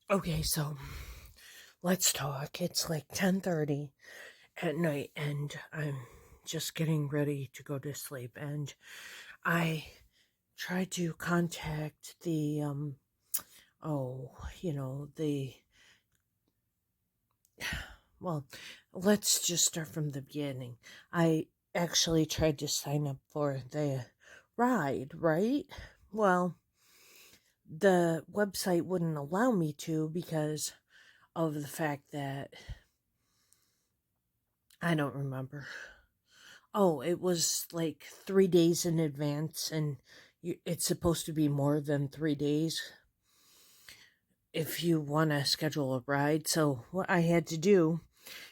Okay, so let's talk. It's like 10:30 at night and I'm just getting ready to go to sleep and I tried to contact the the well, let's just start from the beginning. I actually tried to sign up for the ride, right? Well, the website wouldn't allow me to because of the fact that I don't remember. Oh, it was like 3 days in advance, and it's supposed to be more than 3 days if you want to schedule a ride. So, what I had to do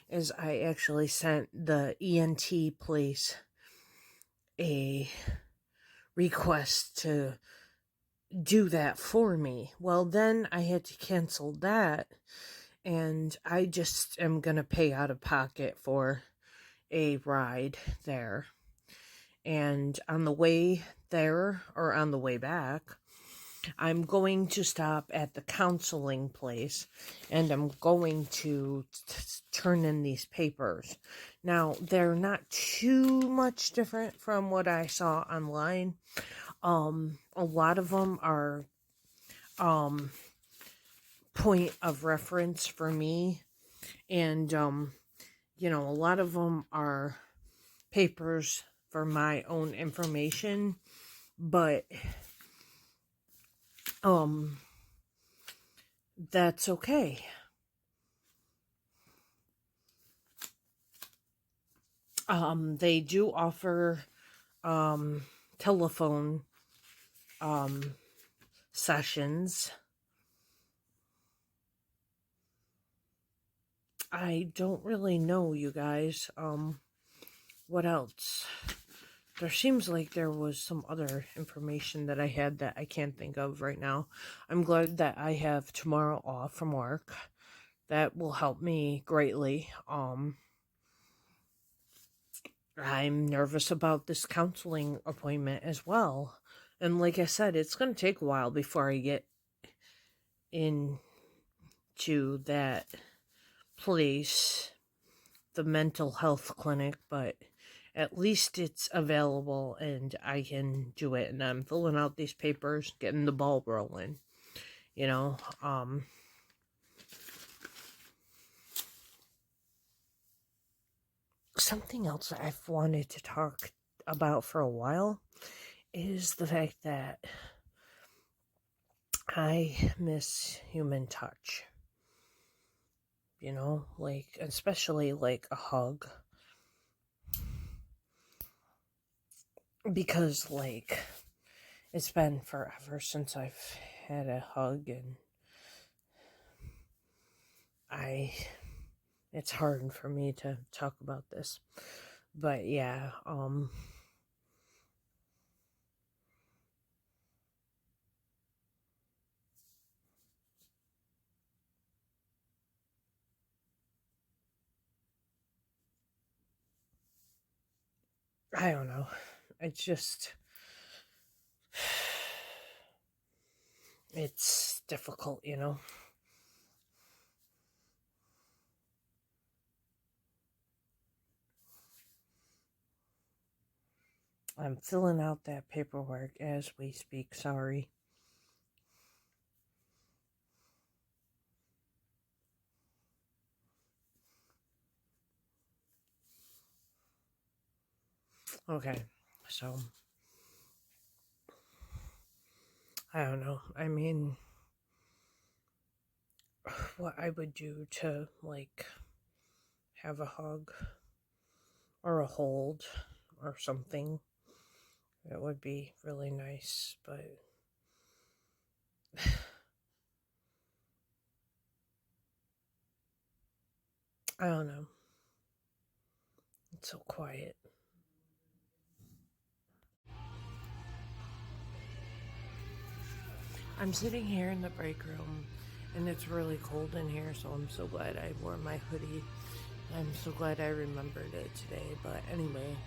is I actually sent the ENT place a request to do that for me. Well, then I had to cancel that, and I just am going to pay out of pocket for a ride there. And on the way there or on the way back, I'm going to stop at the counseling place and I'm going to turn in these papers. Now, they're not too much different from what I saw online. A lot of them are point of reference for me, and a lot of them are papers for my own information, but um that's okay. They do offer telephone sessions. I don't really know, you guys. What else? There seems like there was some other information that I had that I can't think of right now. I'm glad that I have tomorrow off from work. That will help me greatly. I'm nervous about this counseling appointment as well. And like I said, it's going to take a while before I get into that place, the mental health clinic, but at least it's available and I can do it. And I'm filling out these papers, getting the ball rolling, you know. Something else that I've wanted to talk about for a while is the fact that I miss human touch. Like, especially like a hug. Because, like, it's been forever since I've had a hug, and it's hard for me to talk about this. But yeah, I don't know. It's just, it's difficult. I'm filling out that paperwork as we speak. Sorry. Okay, so I don't know. I mean, what I would do to, like, have a hug or a hold or something, it would be really nice, but I don't know. It's so quiet. I'm sitting here in the break room and it's really cold in here, so I'm so glad I wore my hoodie. I'm so glad I remembered it today. But anyway,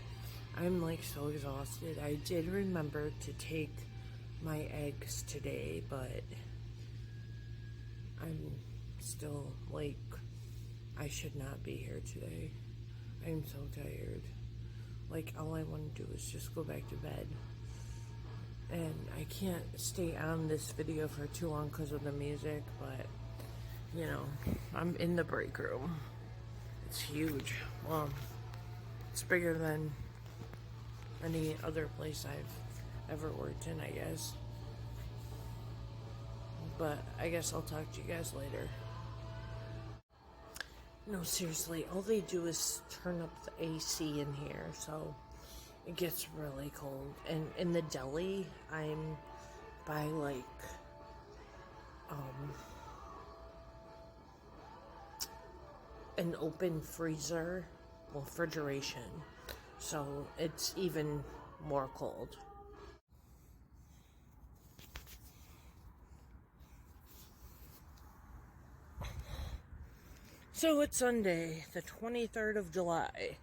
I'm like so exhausted. I did remember to take my eggs today, but I'm still like, I should not be here today. I'm so tired. Like, all I want to do is just go back to bed. And I can't stay on this video for too long because of the music, but, you know, I'm in the break room. It's huge. Well, it's bigger than any other place I've ever worked in, I guess. But I guess I'll talk to you guys later. No, seriously, all they do is turn up the AC in here, so it gets really cold. And in the deli, I'm by like, an open freezer, refrigeration. So it's even more cold. So it's Sunday, the 23rd of July.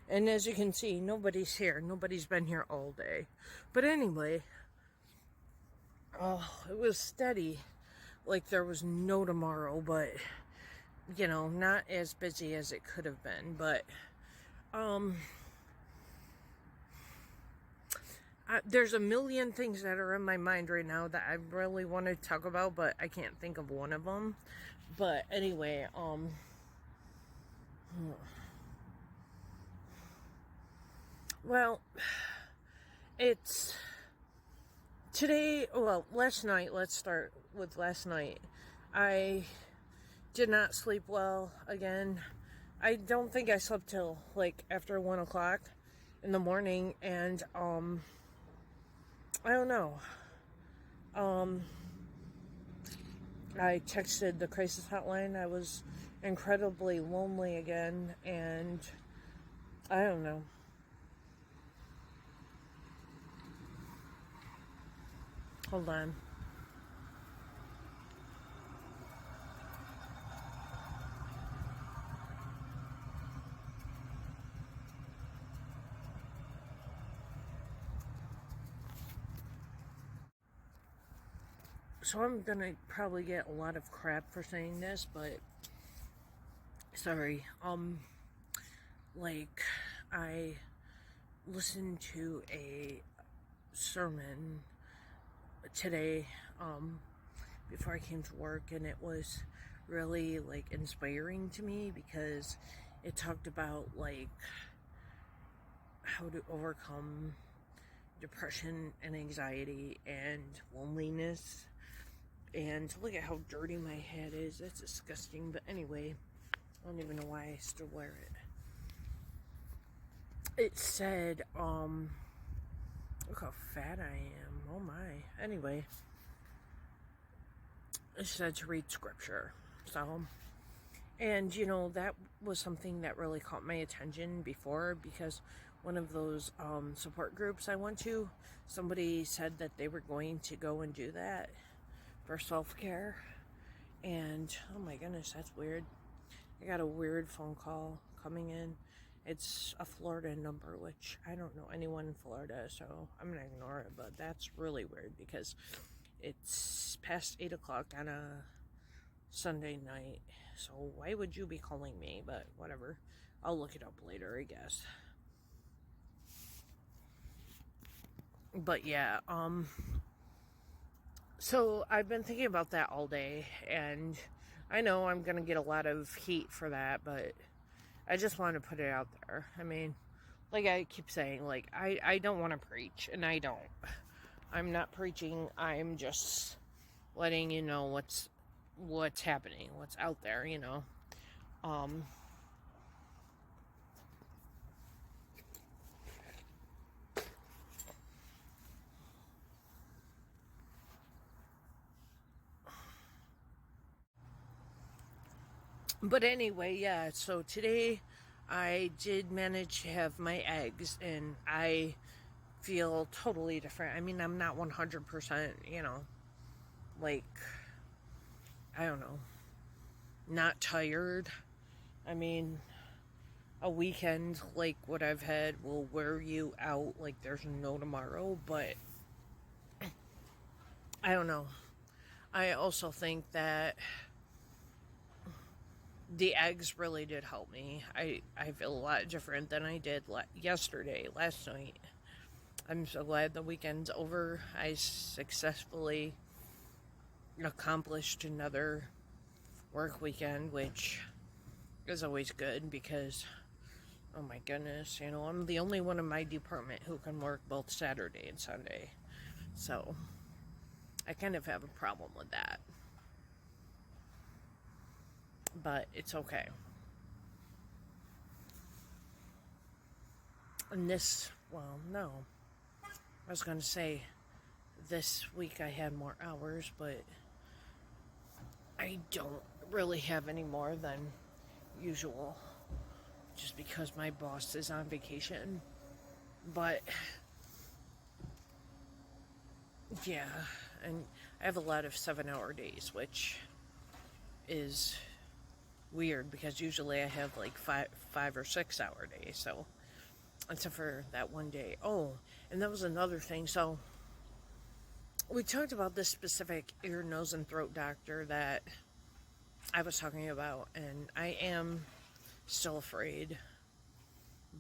And as you can see, nobody's here. Nobody's been here all day. But anyway, it was steady. Like there was no tomorrow, but, you know, not as busy as it could have been. But, there's a million things that are in my mind right now that I really want to talk about, but I can't think of one of them. But anyway, well, it's today, well, last night, let's start with last night. I did not sleep well again. I don't think I slept till like after 1 o'clock in the morning, and I don't know. I texted the crisis hotline. I was incredibly lonely again, and I don't know. Hold on. So I'm gonna probably get a lot of crap for saying this, but sorry. Like, I listened to a sermon today, before I came to work, and it was really like inspiring to me because it talked about like how to overcome depression and anxiety and loneliness. And look at how dirty my head is. That's disgusting. But anyway, I don't even know why I still wear it. It said, look how fat I am. Oh my. Anyway, it said to read scripture. So, and you know, that was something that really caught my attention before, because one of those support groups I went to, somebody said that they were going to go and do that for self-care. And oh my goodness, that's weird. I got a weird phone call coming in. It's a Florida number, which I don't know anyone in Florida, so I'm gonna ignore it. But that's really weird because it's past 8 o'clock on a Sunday night. So why would you be calling me? But whatever. I'll look it up later, I guess. But yeah, so I've been thinking about that all day, and I know I'm gonna get a lot of heat for that, but I just want to put it out there. I mean, like I keep saying, like, I don't want to preach, and I don't. I'm not preaching. I'm just letting you know what's happening, what's out there, you know. But anyway, yeah, so today I did manage to have my eggs, and I feel totally different. I mean, I'm not 100%, you know, like, I don't know, not tired. I mean, a weekend like what I've had will wear you out like there's no tomorrow, but I don't know. I also think that the eggs really did help me. I feel a lot different than I did yesterday, last night. I'm so glad the weekend's over. I successfully accomplished another work weekend, which is always good because, oh my goodness, I'm the only one in my department who can work both Saturday and Sunday. So, I kind of have a problem with that. But it's okay. And no. I was going to say this week I had more hours, but I don't really have any more than usual just because my boss is on vacation. But yeah, and I have a lot of 7-hour days, which is weird because usually I have like 5 or 6 hour days. So, except for that one day. Oh, and that was another thing. So, we talked about this specific ear, nose, and throat doctor that I was talking about, and I am still afraid.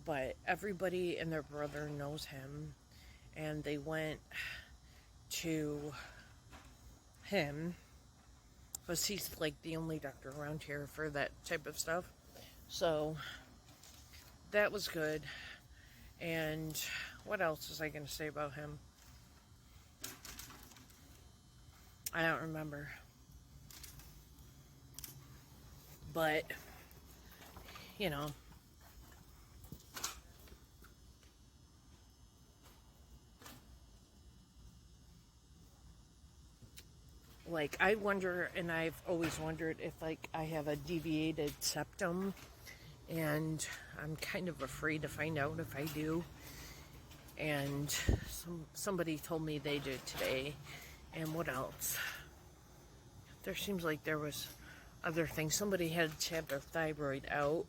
But everybody and their brother knows him, and they went to him because he's like the only doctor around here for that type of stuff. So that was good. And what else was I going to say about him? I don't remember. But, like, I wonder, and I've always wondered if, like, I have a deviated septum, and I'm kind of afraid to find out if I do. And somebody told me they did today. And what else? There seems like there was other things. Somebody had to have their thyroid out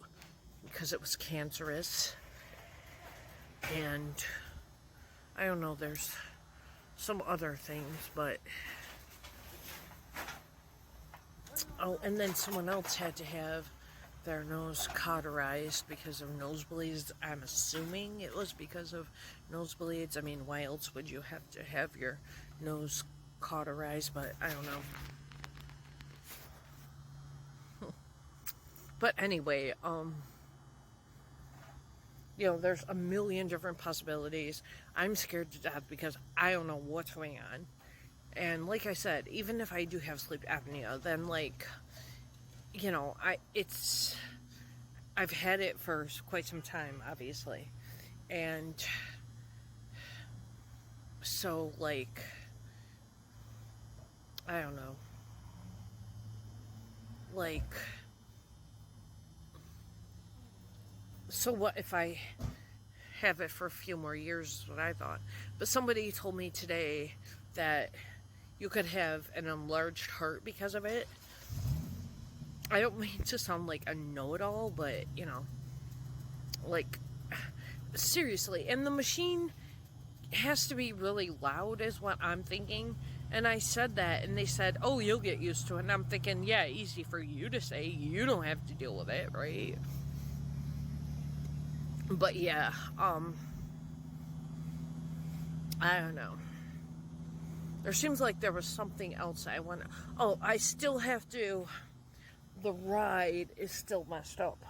because it was cancerous. And I don't know, there's some other things, but... Oh, and then someone else had to have their nose cauterized because of nosebleeds. I'm assuming it was because of nosebleeds. I mean, why else would you have to have your nose cauterized? But I don't know. But anyway, there's a million different possibilities. I'm scared to death because I don't know what's going on. And like I said, even if I do have sleep apnea, then I've had it for quite some time, obviously. And so, like, I don't know. Like, so what if I have it for a few more years, is what I thought. But somebody told me today that you could have an enlarged heart because of it. I don't mean to sound like a know-it-all, but, like, seriously. And the machine has to be really loud is what I'm thinking. And I said that, and they said, oh, you'll get used to it. And I'm thinking, yeah, easy for you to say. You don't have to deal with it, right? But yeah, I don't know. There seems like there was something else I want to... Oh, I still have to... The ride is still messed up.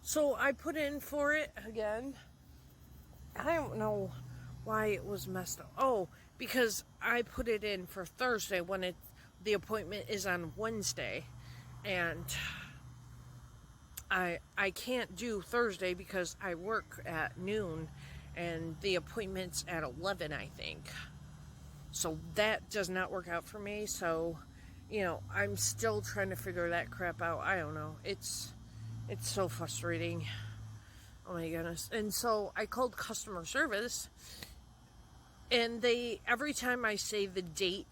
So I put in for it again. I don't know why it was messed up. Oh, because I put it in for Thursday when the appointment is on Wednesday. And I can't do Thursday because I work at noon and the appointment's at 11, I think. So that does not work out for me. So, I'm still trying to figure that crap out. I don't know. It's so frustrating. Oh my goodness. And so I called customer service, and every time I say the date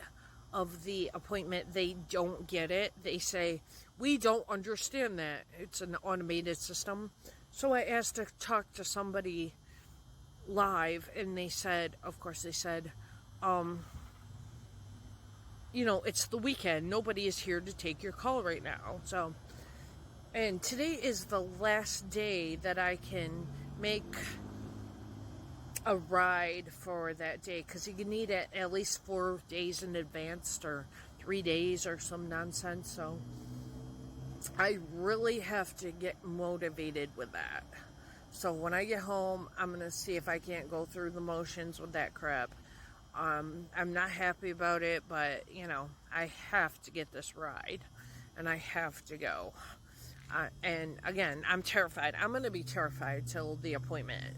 of the appointment, they don't get it. They say, we don't understand that. It's an automated system. So I asked to talk to somebody live, and they said, it's the weekend. Nobody is here to take your call right now. So, And today is the last day that I can make a ride for that day, because you need it at least 4 days in advance, or 3 days or some nonsense. So I really have to get motivated with that. So when I get home, I'm going to see if I can't go through the motions with that crap. I'm not happy about it, but, you know, I have to get this ride. And I have to go. And again, I'm terrified. I'm going to be terrified till the appointment.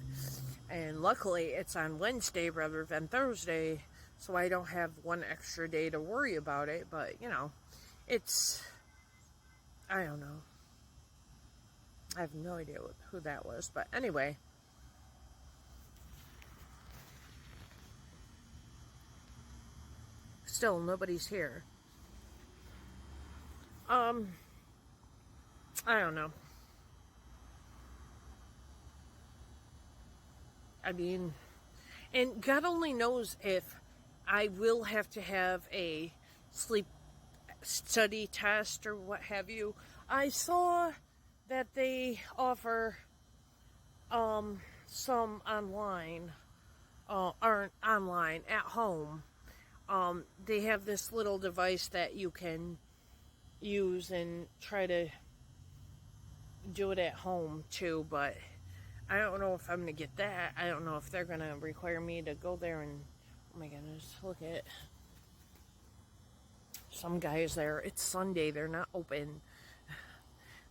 And luckily, it's on Wednesday rather than Thursday, so I don't have one extra day to worry about it. But, you know, it's... I don't know. I have no idea who that was. But anyway. Still, nobody's here. I don't know. I mean, and God only knows if I will have to have a sleep study test or what have you. I saw that they offer some online, aren't online, at home. They have this little device that you can use and try to do it at home too, but I don't know if I'm gonna get that. I don't know if they're gonna require me to go there and, oh my goodness, look at some guys there. It's Sunday, they're not open.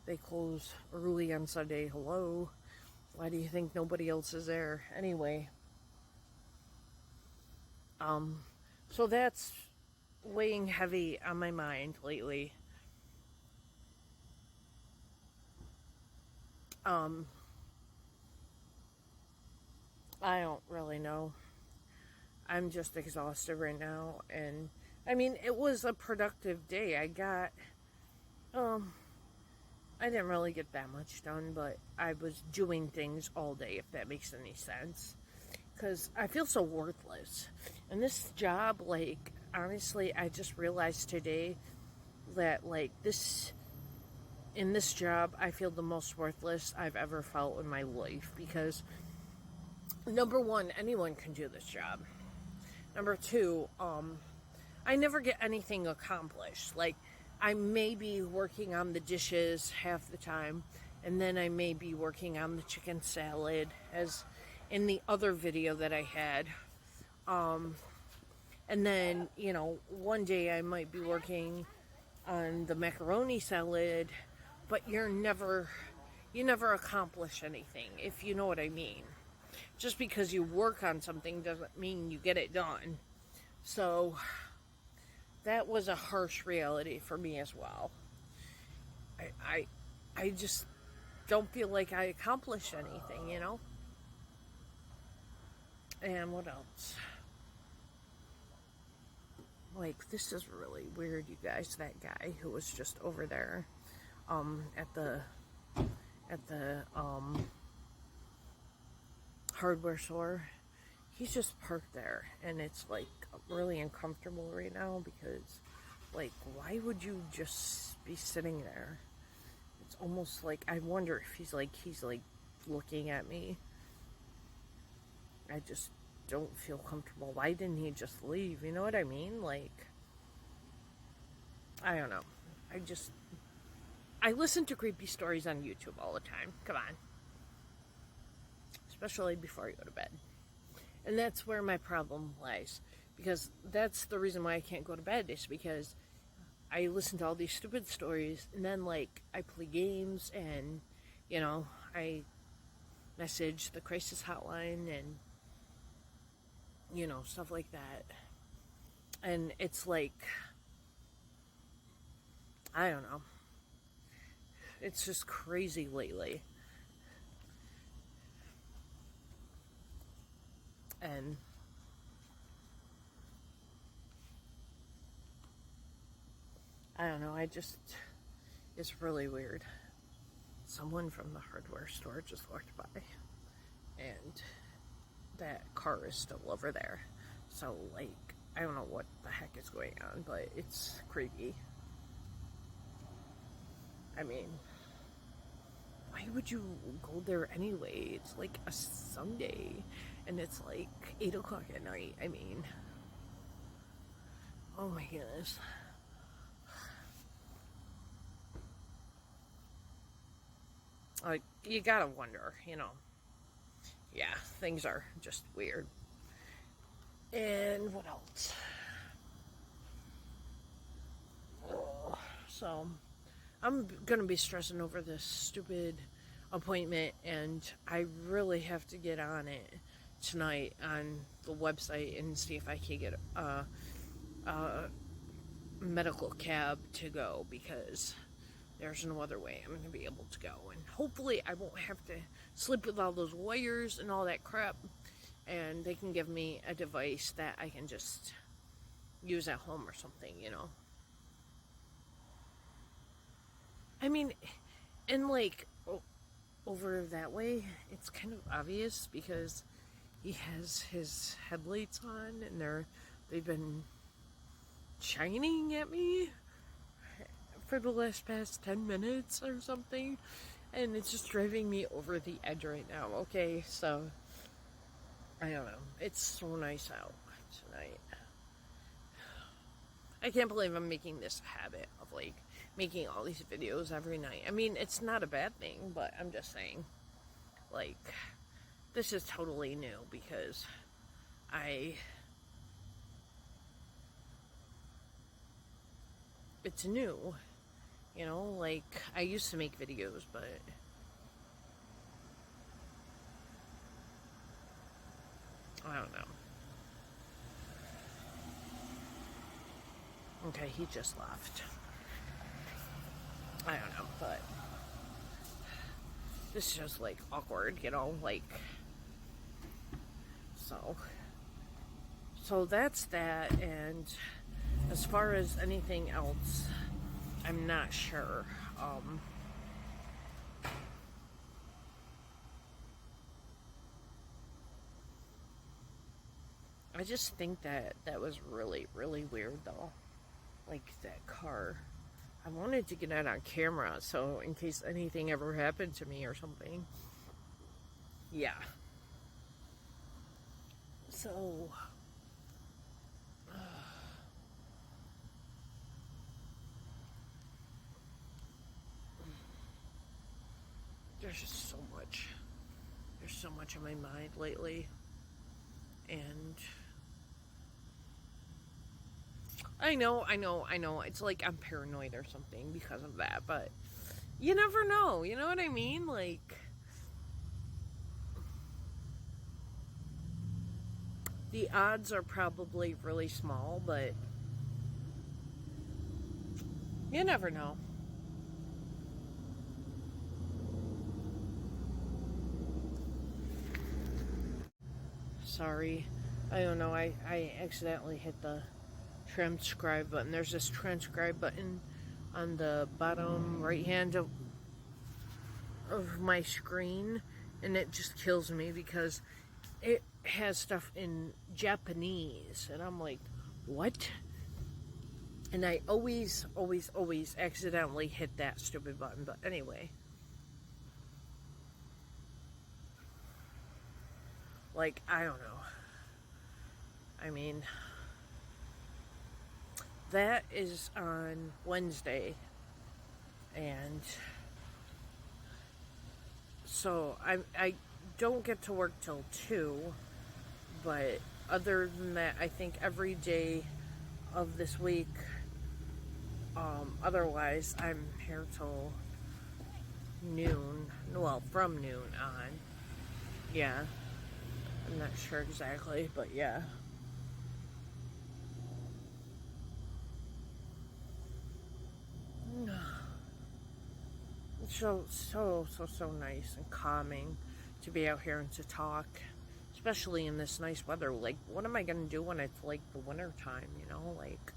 They close early on Sunday. Hello? Why do you think nobody else is there? Anyway. So that's weighing heavy on my mind lately. I don't really know. I'm just exhausted right now, and I mean, it was a productive day. I didn't really get that much done, but I was doing things all day, if that makes any sense. Because I feel so worthless. And this job, like, honestly, I just realized today that, like, in this job, I feel the most worthless I've ever felt in my life. Because, number one, anyone can do this job. Number two, I never get anything accomplished. Like, I may be working on the dishes half the time, and then I may be working on the chicken salad, as in the other video that I had. And then, you know, one day I might be working on the macaroni salad, but you never accomplish anything, if you know what I mean. Just because you work on something doesn't mean you get it done. So that was a harsh reality for me as well. I just don't feel like I accomplished anything, you know? And what else? Like, this is really weird, you guys. That guy who was just over there, at the hardware store, he's just parked there, and it's like really uncomfortable right now because, like, why would you just be sitting there? It's almost like I wonder if he's like looking at me. I just don't feel comfortable. Why didn't he just leave? You know what I mean? Like, I don't know. I listen to creepy stories on YouTube all the time. Come on. Especially before I go to bed. And that's where my problem lies. Because that's the reason why I can't go to bed, is because I listen to all these stupid stories, and then, like, I play games, and, you know, I message the crisis hotline, and, you know, stuff like that. And it's like, I don't know. It's just crazy lately. And I don't know, it's really weird. Someone from the hardware store just walked by, and that car is still over there. So, like, I don't know what the heck is going on, but it's creepy. I mean, why would you go there anyway? It's like a Sunday, and it's like 8 o'clock at night. I mean, oh my goodness. Like, you gotta wonder, Yeah, things are just weird. And what else? So, I'm gonna be stressing over this stupid appointment, and I really have to get on it tonight on the website and see if I can get a medical cab to go, because there's no other way I'm going to be able to go. And hopefully I won't have to sleep with all those wires and all that crap, and they can give me a device that I can just use at home or something, I mean, and like over that way, it's kind of obvious because he has his headlights on and they've been shining at me for the past 10 minutes or something, and it's just driving me over the edge right now. Okay, so I don't know. It's so nice out tonight. I can't believe I'm making this a habit of like making all these videos every night. I mean, it's not a bad thing, but I'm just saying, like, this is totally new because it's new, like, I used to make videos, but I don't know. Okay, he just left. I don't know, but this is just like awkward, like, so that's that. And as far as anything else, I'm not sure. I just think that was really, really weird, though. Like, that car. I wanted to get it on camera, so in case anything ever happened to me or something. Yeah. So, there's just so much. There's so much in my mind lately. And I know. It's like I'm paranoid or something because of that, but you never know. You know what I mean? Like, the odds are probably really small, but you never know. Sorry. I don't know. I accidentally hit the transcribe button. There's this transcribe button on the bottom right hand of my screen, and it just kills me because it has stuff in Japanese, and I'm like, what? And I always accidentally hit that stupid button. But anyway, like, I don't know. I mean, that is on Wednesday, and so I don't get to work till 2, but other than that, I think every day of this week, otherwise, I'm here till noon. Well, from noon on. Yeah. I'm not sure exactly, but yeah. It's so nice and calming to be out here and to talk, especially in this nice weather. Like, what am I gonna do when it's like the winter time, Like,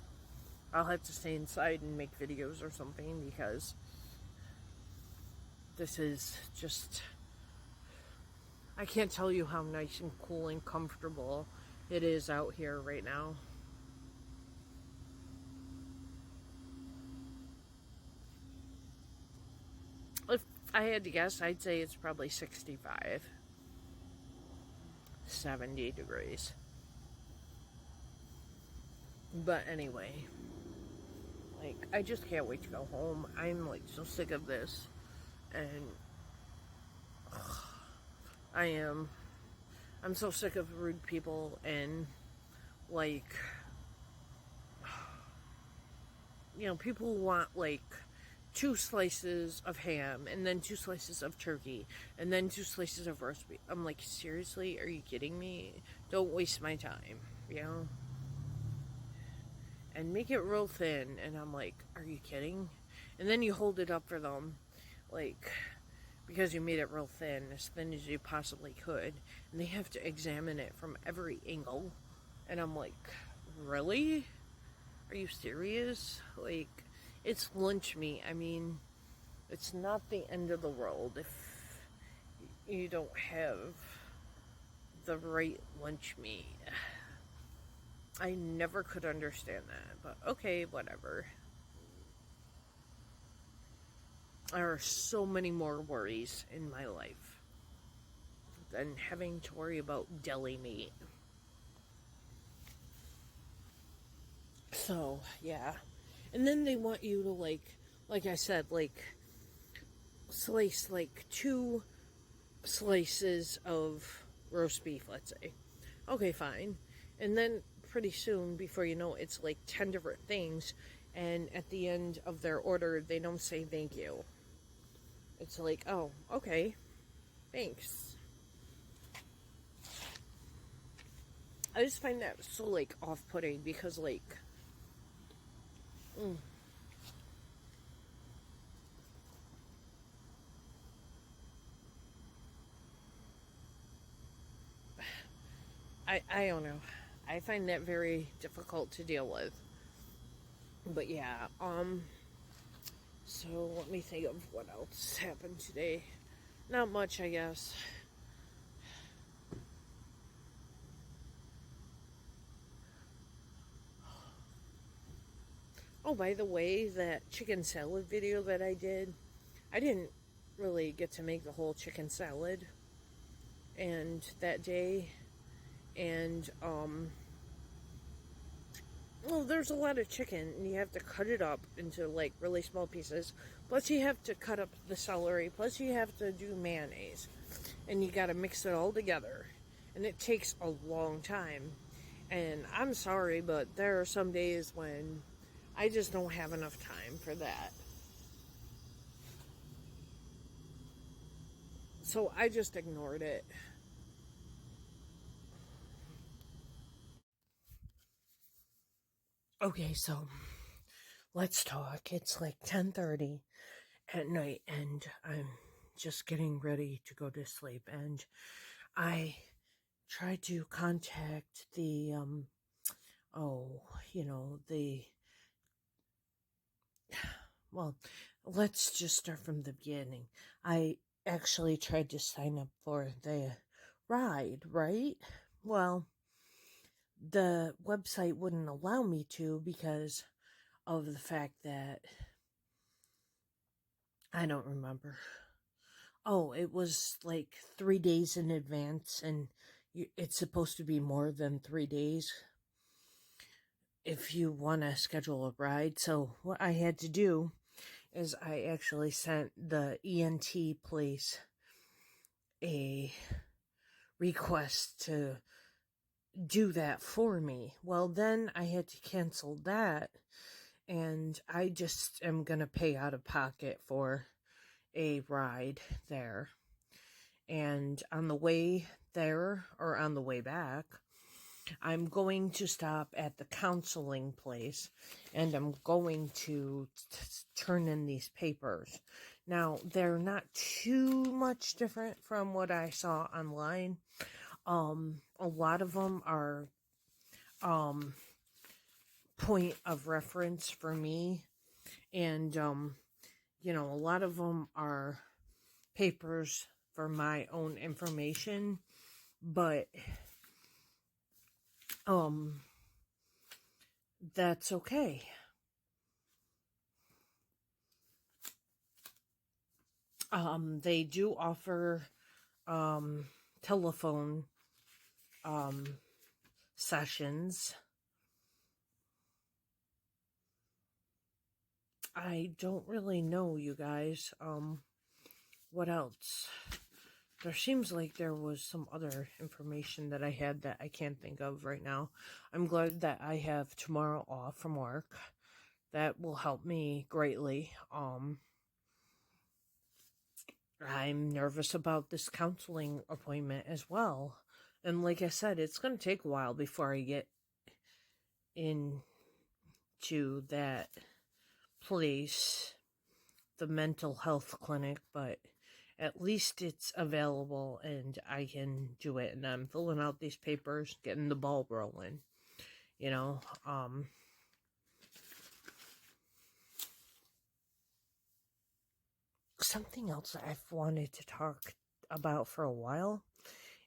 I'll have to stay inside and make videos or something because this is just, I can't tell you how nice and cool and comfortable it is out here right now. If I I had to guess, I'd say it's probably 65, 70 degrees. But anyway, like, I just can't wait to go home. I'm, like, so sick of this. And I am. I'm so sick of rude people and, like, people want, like, 2 slices of ham and then 2 slices of turkey and then 2 slices of roast beef. I'm like, seriously? Are you kidding me? Don't waste my time, you know? And make it real thin. And I'm like, are you kidding? And then you hold it up for them, like, because you made it real thin as you possibly could. And they have to examine it from every angle. And I'm like, really? Are you serious? Like, it's lunch meat. I mean, it's not the end of the world if you don't have the right lunch meat. I never could understand that, but okay, whatever. There are so many more worries in my life than having to worry about deli meat. So, yeah. And then they want you to, like I said, like, slice, like, 2 slices of roast beef, let's say. Okay, fine. And then pretty soon, before you know it, it's like 10 different things. And at the end of their order, they don't say thank you. It's like, oh, okay, thanks. I just find that so, like, off-putting because, like, mm, I don't know. I find that very difficult to deal with. But yeah, so let me think of what else happened today. Not much, I guess. Oh, by the way, that chicken salad video that I didn't really get to make the whole chicken salad and that day. And well, there's a lot of chicken and you have to cut it up into, like, really small pieces. Plus you have to cut up the celery, plus you have to do mayonnaise. And you got to mix it all together. And it takes a long time. And I'm sorry, but there are some days when I just don't have enough time for that. So I just ignored it. Okay, so let's talk. It's like 10:30 at night and I'm just getting ready to go to sleep, and I tried to contact the oh, the well, let's just start from the beginning. I actually tried to sign up for the ride, right? Well, the website wouldn't allow me to because of the fact that I don't remember. Oh, it was like 3 days in advance, and it's supposed to be more than 3 days if you want to schedule a ride. So what I had to do is I actually sent the ENT place a request to do that for me. Well, then I had to cancel that, and I just am going to pay out of pocket for a ride there. And on the way there, or on the way back, I'm going to stop at the counseling place and I'm going to turn in these papers. Now, they're not too much different from what I saw online. A lot of them are point of reference for me, and a lot of them are papers for my own information, but that's okay. They do offer telephone sessions. I don't really know, you guys. What else? There seems like there was some other information that I had that I can't think of right now. I'm glad that I have tomorrow off from work. That will help me greatly. I'm nervous about this counseling appointment as well. And like I said, it's going to take a while before I get into that place, the mental health clinic, but at least it's available and I can do it. And I'm filling out these papers, getting the ball rolling, you know. Something else that I've wanted to talk about for a while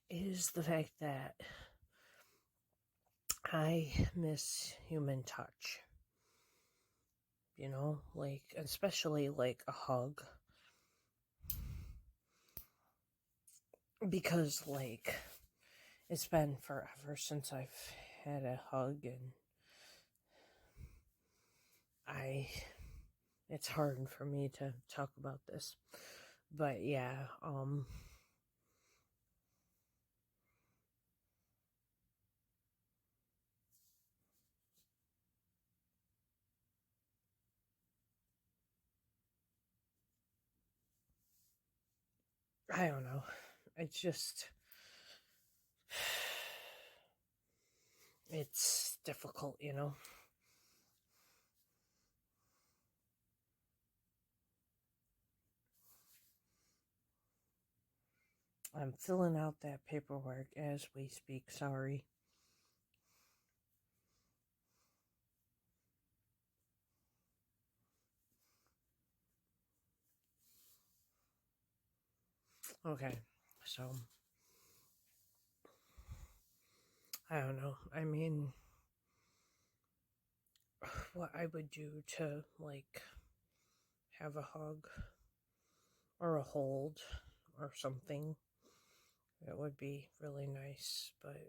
is the fact that I miss human touch. You know, like, especially like a hug. Because, like, it's been forever since I've had a hug, and it's hard for me to talk about this. But yeah, I don't know. It's just, it's difficult, you know. I'm filling out that paperwork as we speak, sorry. Okay, so, I don't know. I mean, what I would do to, like, have a hug or a hold or something, that would be really nice, but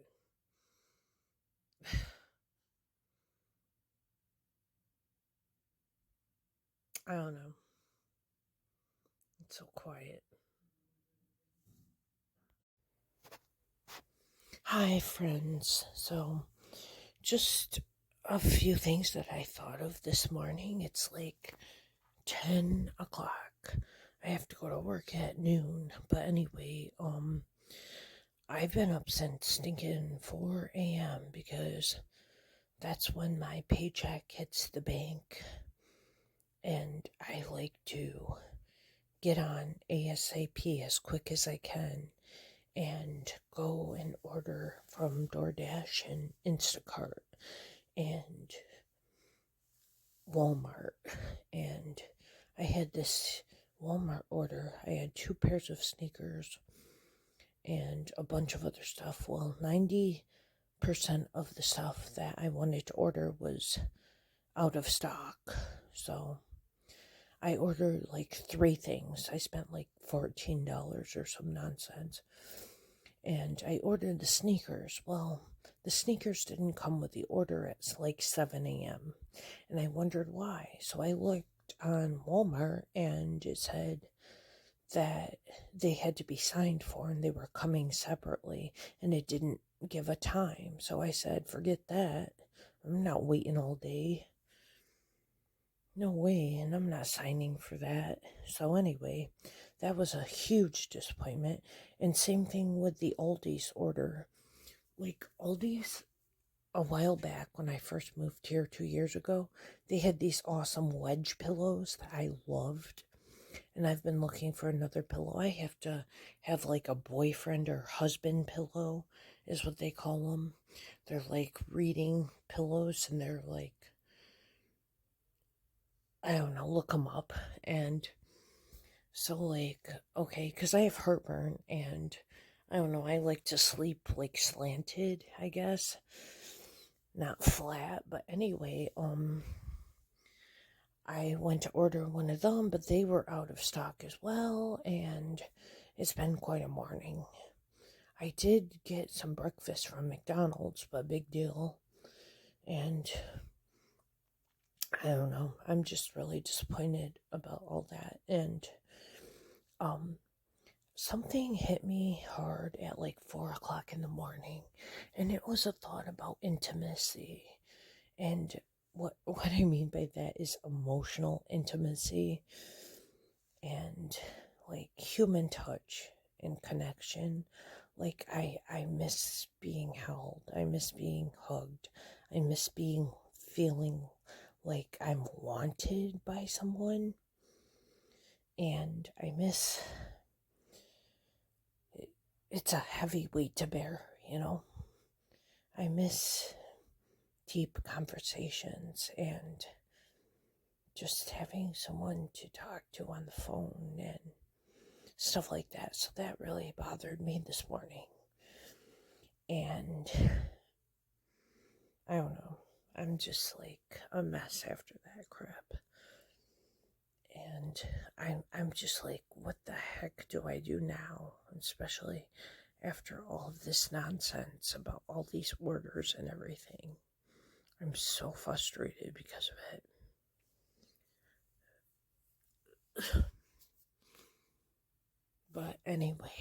I don't know. It's so quiet. Hi, friends. So, just a few things that I thought of this morning. It's like 10 o'clock. I have to go to work at noon. But anyway, I've been up since stinking 4 a.m. because that's when my paycheck hits the bank. And I like to get on ASAP as quick as I can and go and order from DoorDash and Instacart and Walmart. And I had this Walmart order. I had 2 pairs of sneakers and a bunch of other stuff. Well, 90% of the stuff that I wanted to order was out of stock. So I ordered like 3 things. I spent like $14 or some nonsense. And I ordered the sneakers. Well, the sneakers didn't come with the order at like 7 a.m. And I wondered why. So I looked on Walmart and it said that they had to be signed for and they were coming separately, and it didn't give a time. So I said, forget that. I'm not waiting all day. No way, and I'm not signing for that. So anyway, that was a huge disappointment. And same thing with the Aldi's order. Like, Aldi's, a while back when I first moved here 2 years ago, they had these awesome wedge pillows that I loved. And I've been looking for another pillow. I have to have like a boyfriend or husband pillow, is what they call them. They're like reading pillows, and they're like, I don't know, look them up. And so, like, okay, because I have heartburn, and I don't know, I like to sleep like slanted, I guess, not flat. But anyway, I went to order one of them, but they were out of stock as well, and it's been quite a morning. I did get some breakfast from McDonald's, but big deal. And I don't know, I'm just really disappointed about all that. And something hit me hard at like 4 o'clock in the morning, and it was a thought about intimacy. And what I mean by that is emotional intimacy and like human touch and connection. Like I miss being held. I miss being hugged. I miss feeling like I'm wanted by someone. And I miss, it's a heavy weight to bear, you know. I miss deep conversations and just having someone to talk to on the phone and stuff like that. So that really bothered me this morning. And I don't know. I'm just like a mess after that crap. And I'm just like, what the heck do I do now? Especially after all of this nonsense about all these orders and everything. I'm so frustrated because of it. But anyway.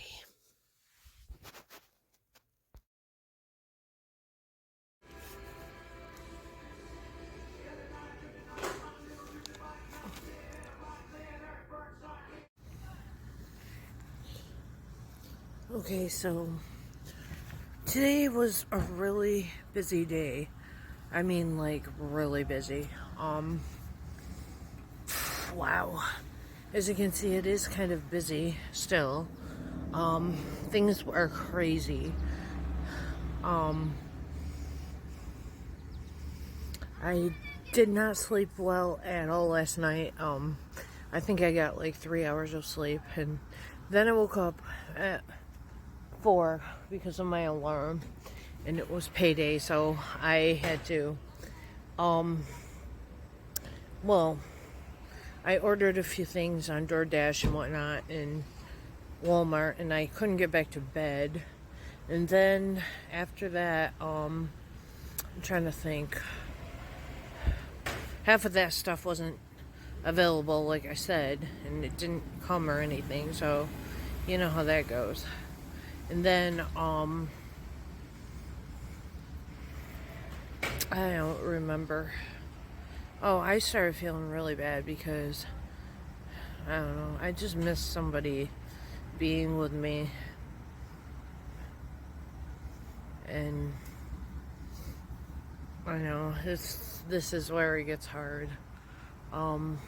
Okay, so today was a really busy day. I mean, like, really busy. Wow. As you can see, it is kind of busy still. Things are crazy. I did not sleep well at all last night. I think I got like 3 hours of sleep, and then I woke up at 4 because of my alarm, and it was payday, so I had to, well, I ordered a few things on DoorDash and whatnot in Walmart, and I couldn't get back to bed. And then after that, I'm trying to think, half of that stuff wasn't available, like I said, and it didn't come or anything, so you know how that goes. And then, I don't remember. Oh, I started feeling really bad because, I don't know, I just missed somebody being with me. And I know, this is where it gets hard. You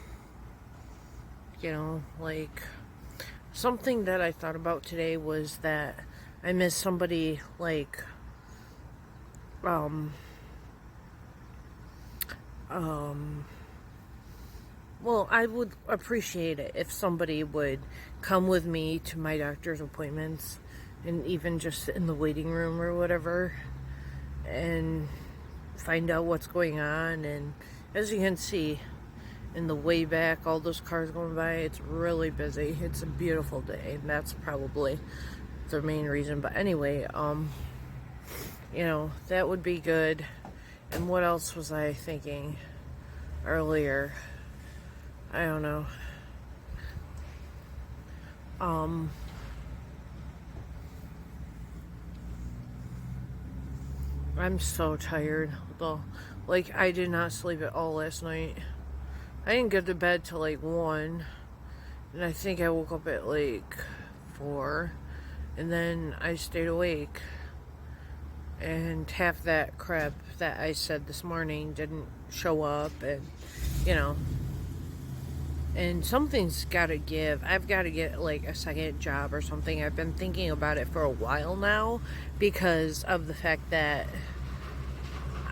know, like, something that I thought about today was that I miss somebody, like, well, I would appreciate it if somebody would come with me to my doctor's appointments, and even just in the waiting room or whatever, and find out what's going on. And as you can see in the way back, all those cars going by, it's really busy. It's a beautiful day, and that's probably the main reason. But anyway, you know, that would be good. And what else was I thinking earlier? I don't know. I'm so tired, though. Like, I did not sleep at all last night. I didn't get to bed till like 1, and I think I woke up at like 4, and then I stayed awake, and half that crap that I said this morning didn't show up, and you know, and something's gotta give. I've got to get like a second job or something. I've been thinking about it for a while now because of the fact that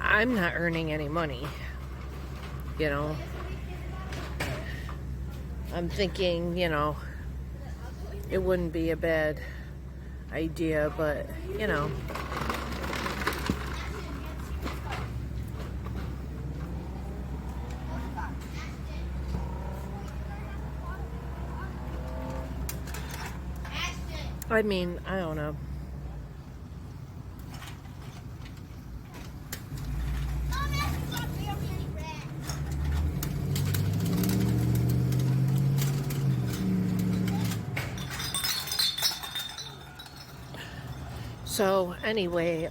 I'm not earning any money, you know. I'm thinking, you know, it wouldn't be a bad idea, but, you know. I mean, I don't know. So anyway,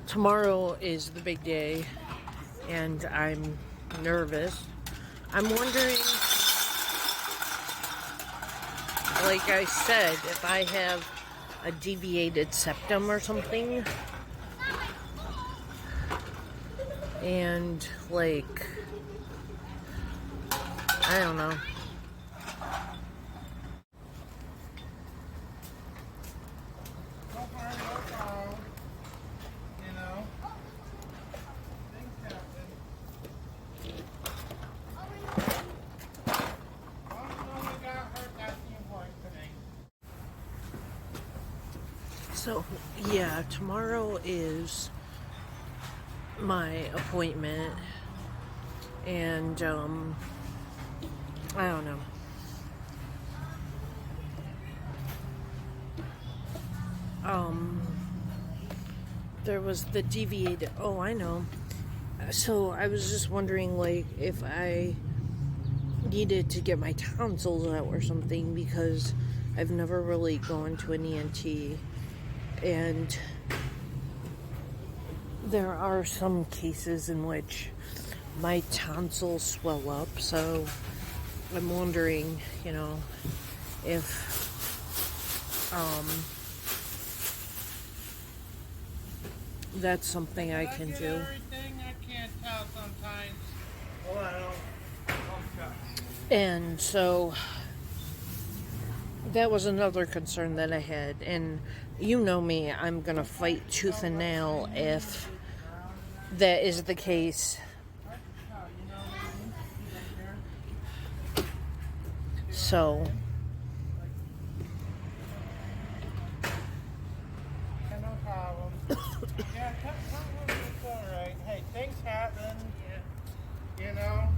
tomorrow is the big day, and I'm nervous. I'm wondering, like I said, if I have a deviated septum or something, and like, I don't know. So, yeah, tomorrow is my appointment, and, I don't know. There was the deviated, oh, I know. So, I was just wondering, like, if I needed to get my tonsils out or something, because I've never really gone to an ENT, and there are some cases in which my tonsils swell up, so I'm wondering, if that's something I can do. Everything I can't tell sometimes. Well, And so that was another concern that I had, and you know me, I'm gonna fight tooth and nail if that is the case. So no problem. Yeah, it's all right. Hey, things happen. You know.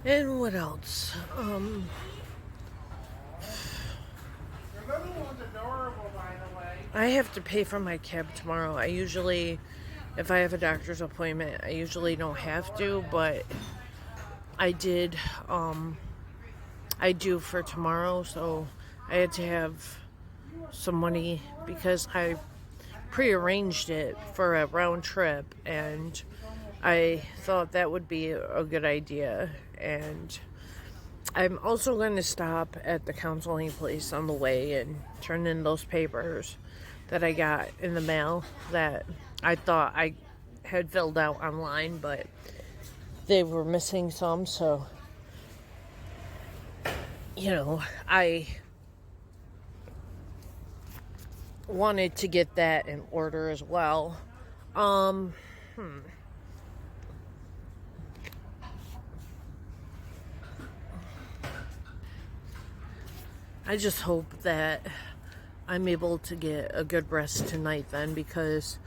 and what else? Your little one's adorable, by the way. I have to pay for my cab tomorrow. I usually, if I have a doctor's appointment, I usually don't have to, but I did, I do for tomorrow, so I had to have some money because I prearranged it for a round trip, and I thought that would be a good idea. And I'm also going to stop at the counseling place on the way and turn in those papers that I got in the mail that I thought I had filled out online, but they were missing some, so I wanted to get that in order as well. I just hope that I'm able to get a good rest tonight then, because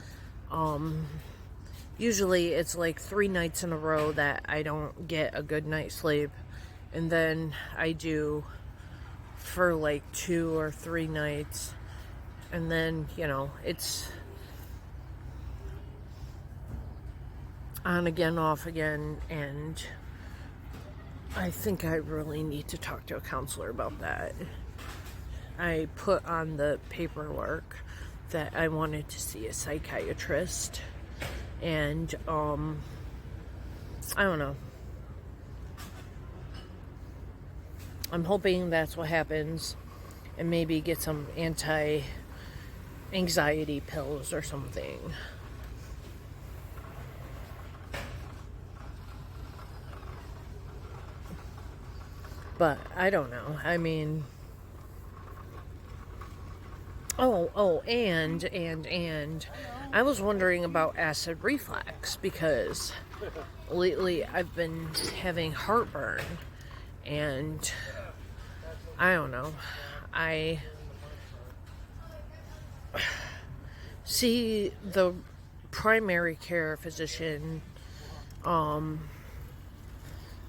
usually it's like 3 nights in a row that I don't get a good night's sleep, and then I do for like 2 or 3 nights, and then it's on again, off again, and I think I really need to talk to a counselor about that. I put on the paperwork that I wanted to see a psychiatrist, and I don't know. I'm hoping that's what happens, and maybe get some anti-anxiety pills or something. But I don't know. I mean, and I was wondering about acid reflux, because lately I've been having heartburn, and I don't know. I see the primary care physician on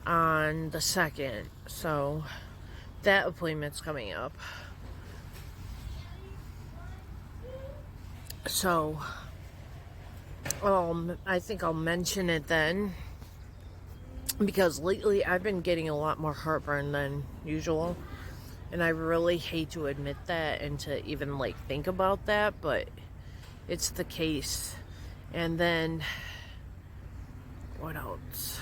the 2nd. So that appointment's coming up. So I think I'll mention it then, because lately I've been getting a lot more heartburn than usual, and I really hate to admit that and to even like think about that, but it's the case. And then what else?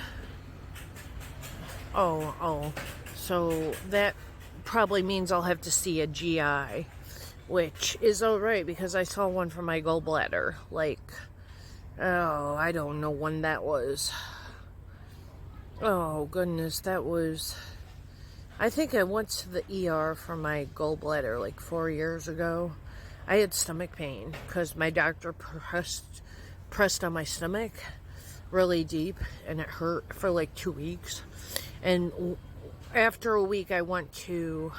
So that probably means I'll have to see a GI, which is alright because I saw one for my gallbladder, like, oh, I don't know when that was. Oh goodness, that was, I think I went to the ER for my gallbladder like 4 years ago. I had stomach pain because my doctor pressed on my stomach really deep, and it hurt for like 2 weeks. And after a week I went to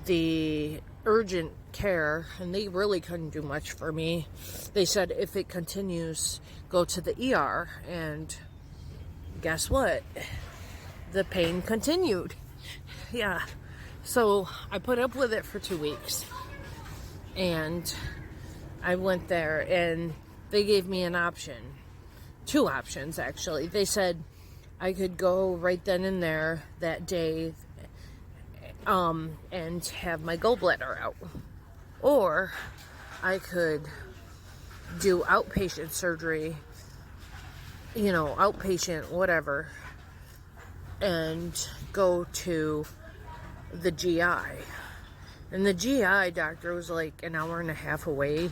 the urgent care, and they really couldn't do much for me. They said if it continues, go to the ER. And guess what? The pain continued. Yeah. So I put up with it for 2 weeks. And I went there, and they gave me an option. 2 options, actually. They said I could go right then and there that day and have my gallbladder out. Or I could do outpatient surgery, you know, outpatient, whatever, and go to the GI. And the GI doctor was like an hour and a half away.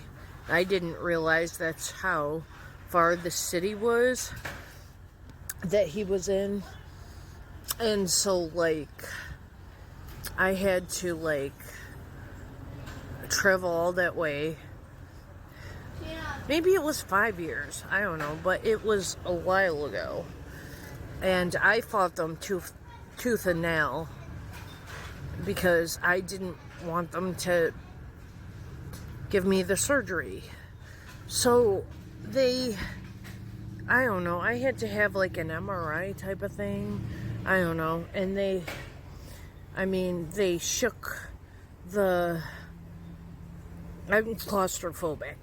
I didn't realize that's how far the city was that he was in. And so, like, I had to, like, travel all that way. Maybe it was 5 years. I don't know. But it was a while ago. And I fought them tooth and nail because I didn't want them to give me the surgery. So I don't know, I had to have like an MRI type of thing. I don't know. And they shook I'm claustrophobic.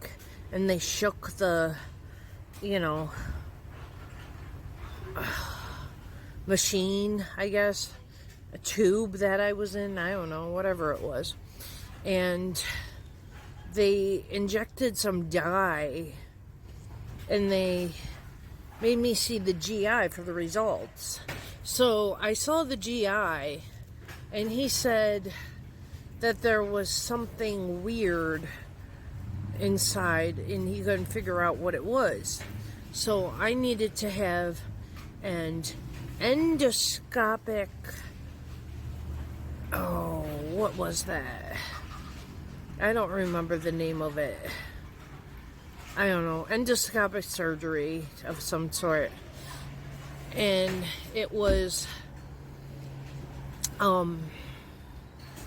And they shook the, you know, machine, I guess, a tube that I was in, I don't know, whatever it was. And they injected some dye, and they made me see the GI for the results. So I saw the GI, and he said that there was something weird inside, and he couldn't figure out what it was. So I needed to have an endoscopic, what was that? I don't remember the name of it. I don't know, endoscopic surgery of some sort. And it was,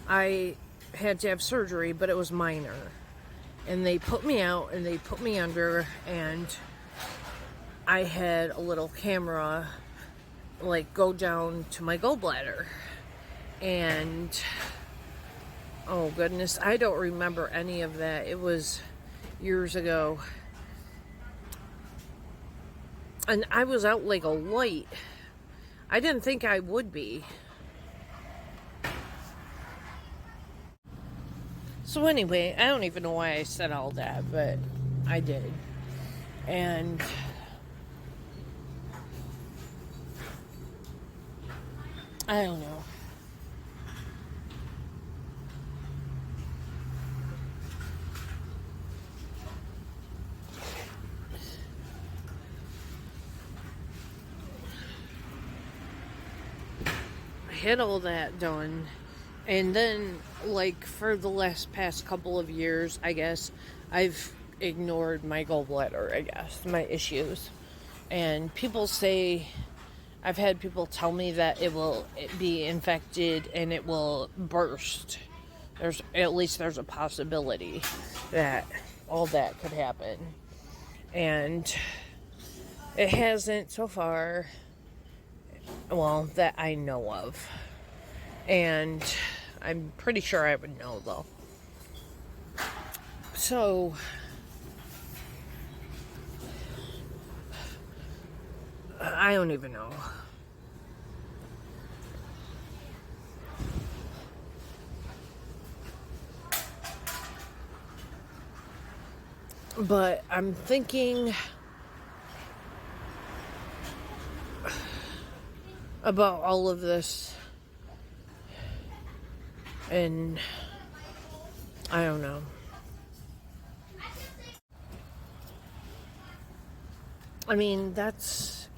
I had to have surgery, but it was minor. And they put me out, and they put me under, and I had a little camera, like, go down to my gallbladder. And, oh goodness, I don't remember any of that. It was years ago. And I was out like a light. I didn't think I would be. So anyway, I don't even know why I said all that, but I did. And I don't know. I had all that done. And then, like, for the past couple of years, I guess, I've ignored my gallbladder, I guess, my issues. And people say, I've had people tell me that it will be infected and it will burst. There's a possibility that all that could happen. And it hasn't so far, well, that I know of. And I'm pretty sure I would know, though. So, I don't even know. But I'm thinking about all of this, and I don't know. I mean, that's,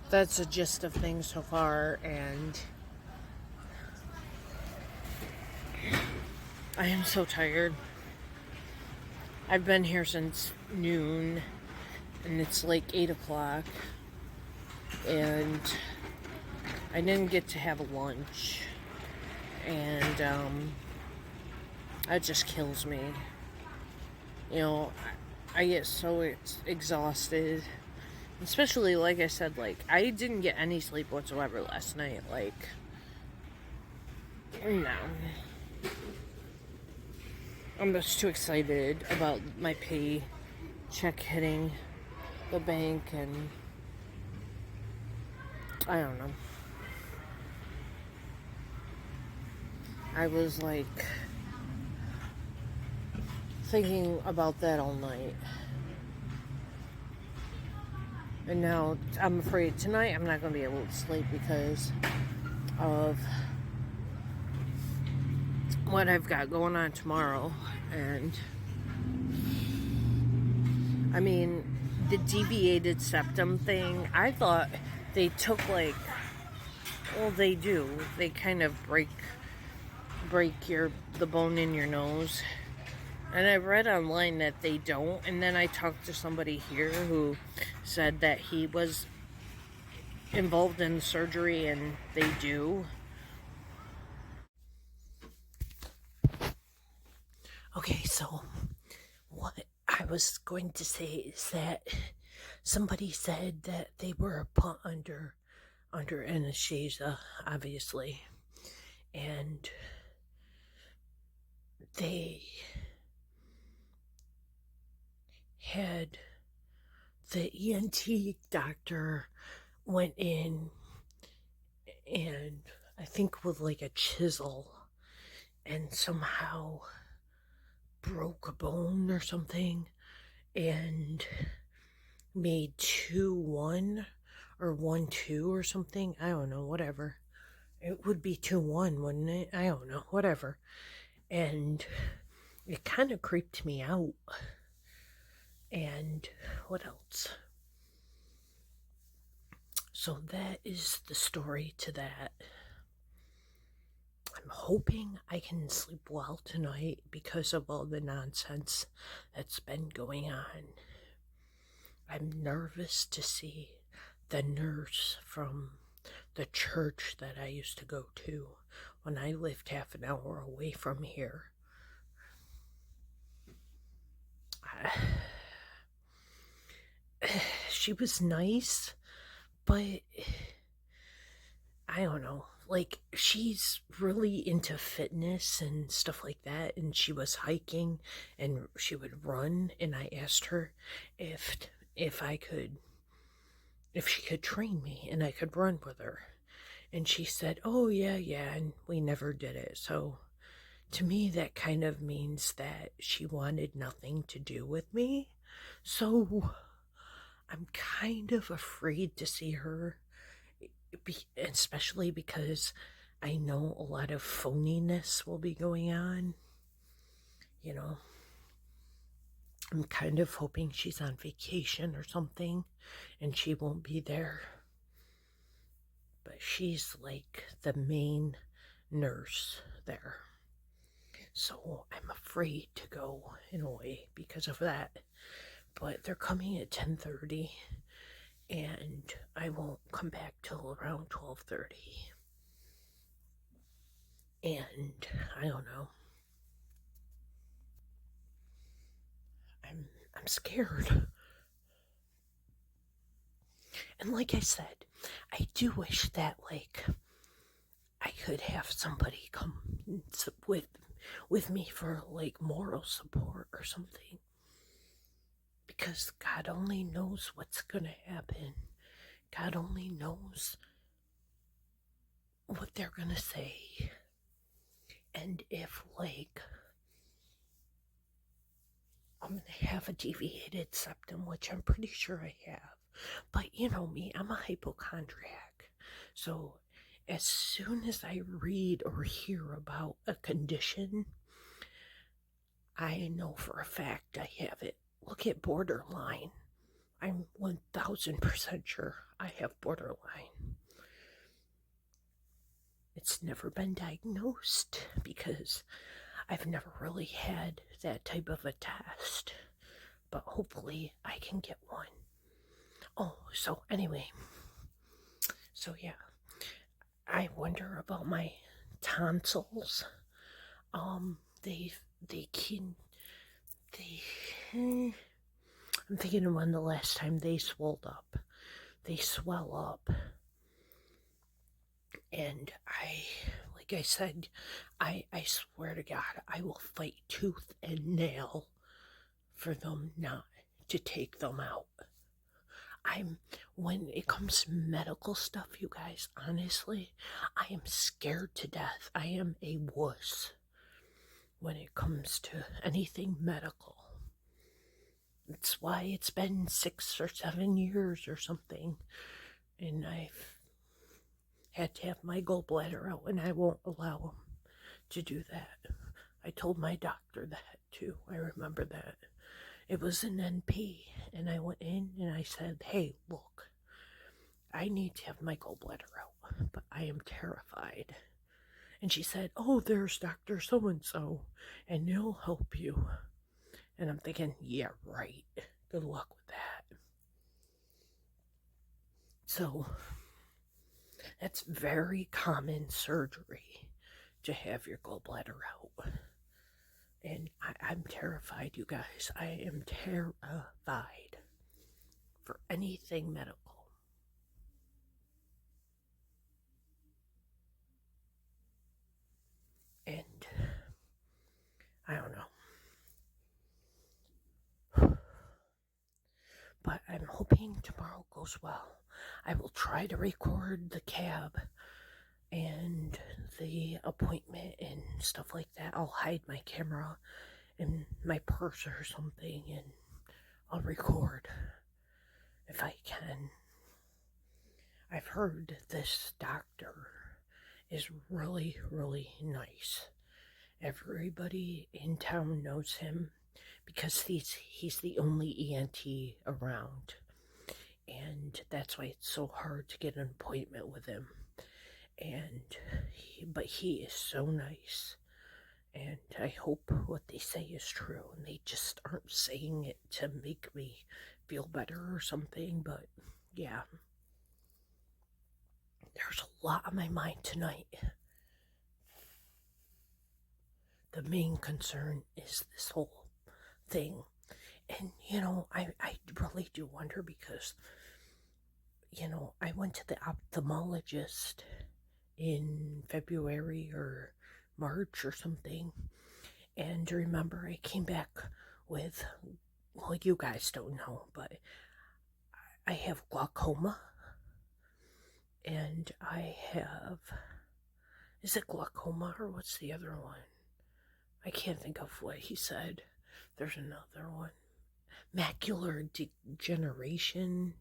that's the gist of things so far, and I am so tired. I've been here since noon, and it's like 8 o'clock, and I didn't get to have a lunch, and that just kills me. I get so exhausted, especially, like I said, like, I didn't get any sleep whatsoever last night, like, no. I'm just too excited about my paycheck hitting the bank, and I don't know. I was like thinking about that all night. And now I'm afraid tonight I'm not going to be able to sleep because of what I've got going on tomorrow. And I mean, the deviated septum thing, I thought they took like, well, they do. They kind of break the bone in your nose. And I read online that they don't. And then I talked to somebody here who said that he was involved in surgery and they do. Okay, so what I was going to say is that somebody said that they were put under anesthesia, obviously, and they had the ENT doctor went in and I think with like a chisel and somehow broke a bone or something and made 2-1 or 1-2 or something. I don't know, whatever. It would be 2-1, wouldn't it? I don't know, whatever. And it kind of creeped me out. And what else? So that is the story to that. I'm hoping I can sleep well tonight because of all the nonsense that's been going on. I'm nervous to see the nurse from the church that I used to go to when I lived half an hour away from here. She was nice, but I don't know. Like, she's really into fitness and stuff like that, and she was hiking and she would run, and I asked her if she could train me and I could run with her. And she said, "Oh, yeah, and we never did it." So to me, that kind of means that she wanted nothing to do with me. So I'm kind of afraid to see her, especially because I know a lot of phoniness will be going on. I'm kind of hoping she's on vacation or something and she won't be there. But she's like the main nurse there. So I'm afraid to go in a way because of that. But they're coming at 10:30 and I won't come back till around 12:30. And I don't know. I'm scared. And like I said, I do wish that, like, I could have somebody come with me for, like, moral support or something. Because God only knows what's gonna happen. God only knows what they're gonna say. And if, like, I'm gonna have a deviated septum, which I'm pretty sure I have. But you know me, I'm a hypochondriac. So as soon as I read or hear about a condition, I know for a fact I have it. Look at borderline. I'm 1000% sure I have borderline. It's never been diagnosed because I've never really had that type of a test, but hopefully I can get one. Oh, so anyway, so yeah, I wonder about my tonsils. They can they. I'm thinking of when the last time they swelled up. They swell up, and like I said, I swear to God, I will fight tooth and nail for them not to take them out. When it comes to medical stuff, you guys, honestly, I am scared to death. I am a wuss when it comes to anything medical. That's why it's been 6 or 7 years or something, and I've had to have my gallbladder out, and I won't allow them to do that. I told my doctor that too. I remember that. It was an NP, and I went in and I said, hey, look, I need to have my gallbladder out, but I am terrified. And she said, oh, there's Dr. So-and-so, and he'll help you. And I'm thinking, yeah, right. Good luck with that. So, that's very common surgery to have your gallbladder out. And I'm terrified, you guys. I am terrified for anything medical. And I don't know. But I'm hoping tomorrow goes well. I will try to record the cab and the appointment and stuff like that. I'll hide my camera in my purse or something and I'll record if I can. I've heard this doctor is really, really nice. Everybody in town knows him because he's the only ENT around. And that's why it's so hard to get an appointment with him. But he is so nice. And I hope what they say is true. And they just aren't saying it to make me feel better or something. But yeah. There's a lot on my mind tonight. The main concern is this whole thing. And, I really do wonder because, I went to the ophthalmologist in February or March or something. And remember, I came back with, well, you guys don't know, but I have glaucoma. And I have, is it glaucoma or what's the other one? I can't think of what he said. There's another one. Macular degeneration,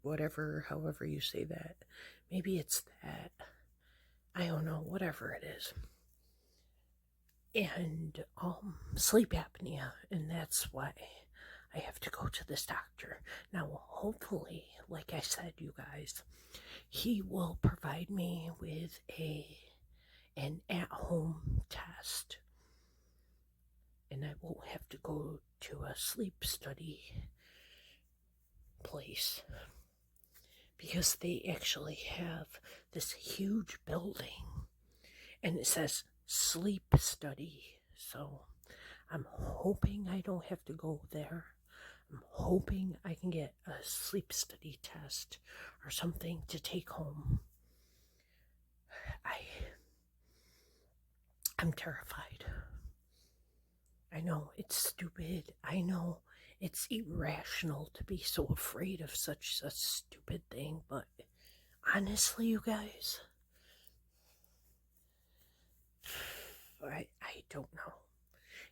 whatever, however you say that. Maybe it's that. I don't know, whatever it is. And sleep apnea, and that's why I have to go to this doctor. Now, hopefully, like I said, you guys, he will provide me with an at-home test. And I won't have to go to a sleep study place because they actually have this huge building and it says sleep study. So I'm hoping I don't have to go there. I'm hoping I can get a sleep study test or something to take home. I'm terrified. I know it's stupid. I know it's irrational to be so afraid of such a stupid thing, but honestly, you guys, I don't know.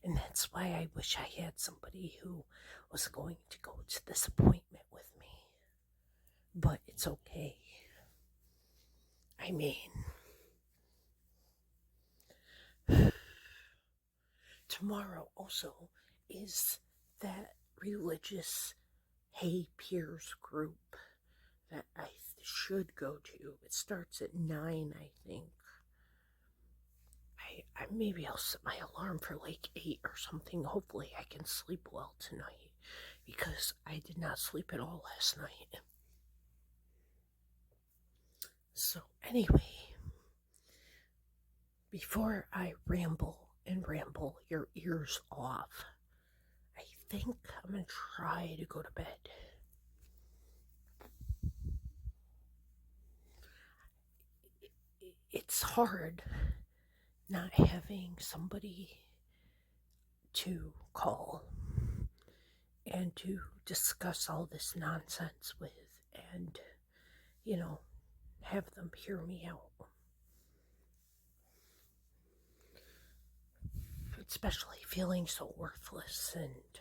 And that's why I wish I had somebody who was going to go to this appointment with me. But it's okay. I mean, tomorrow also is that religious Hey Peers group that I should go to. It starts at 9, I think. Maybe I'll set my alarm for like 8 or something. Hopefully I can sleep well tonight because I did not sleep at all last night. So anyway, before I ramble and ramble your ears off, I think I'm going to try to go to bed. It's hard not having somebody to call and to discuss all this nonsense with and, have them hear me out. Especially feeling so worthless, and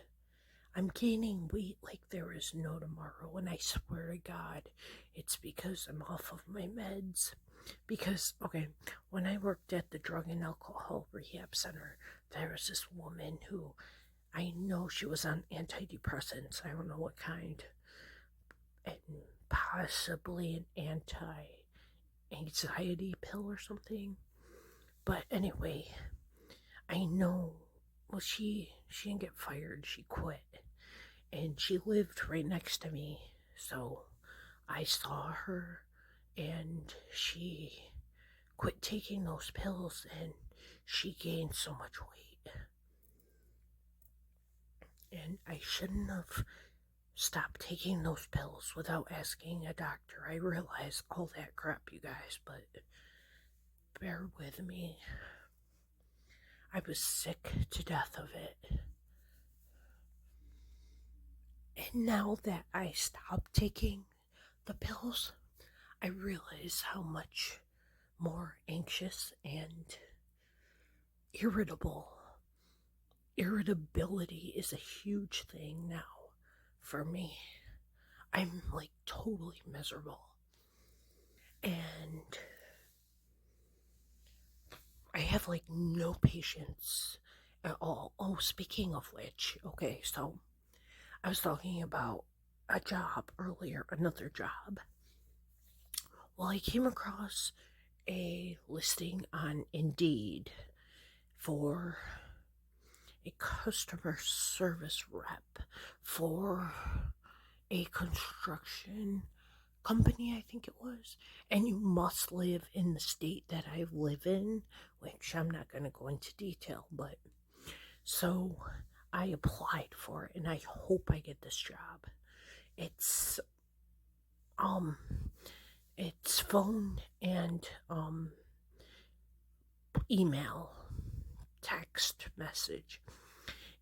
I'm gaining weight like there is no tomorrow, and I swear to God, it's because I'm off of my meds. Because, okay, when I worked at the Drug and Alcohol Rehab Center, there was this woman who, I know she was on antidepressants, I don't know what kind, and possibly an anti-anxiety pill or something. But anyway, I know, well, she didn't get fired, she quit. And she lived right next to me, so I saw her, and she quit taking those pills, and she gained so much weight. And I shouldn't have stopped taking those pills without asking a doctor. I realize all that crap, you guys, but bear with me. I was sick to death of it. And now that I stopped taking the pills, I realize how much more anxious and irritable. Irritability is a huge thing now for me. I'm like totally miserable. And I have like no patience at all. Oh, speaking of which, okay, so I was talking about a job earlier, another job. Well, I came across a listing on Indeed for a customer service rep for a construction company, I think it was. And you must live in the state that I live in, which I'm not going to go into detail, but so I applied for it and I hope I get this job. It's phone and email, text message.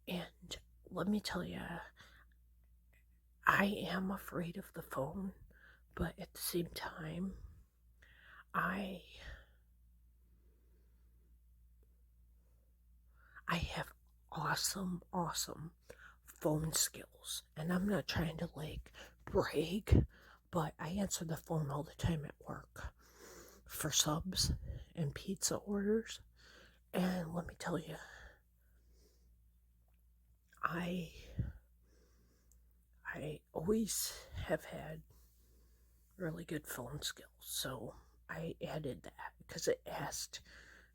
And let me tell you, I am afraid of the phone, but at the same time, I have awesome phone skills. And I'm not trying to like brag, but I answer the phone all the time at work for subs and pizza orders. And let me tell you, I always have had really good phone skills. So I added that because it asked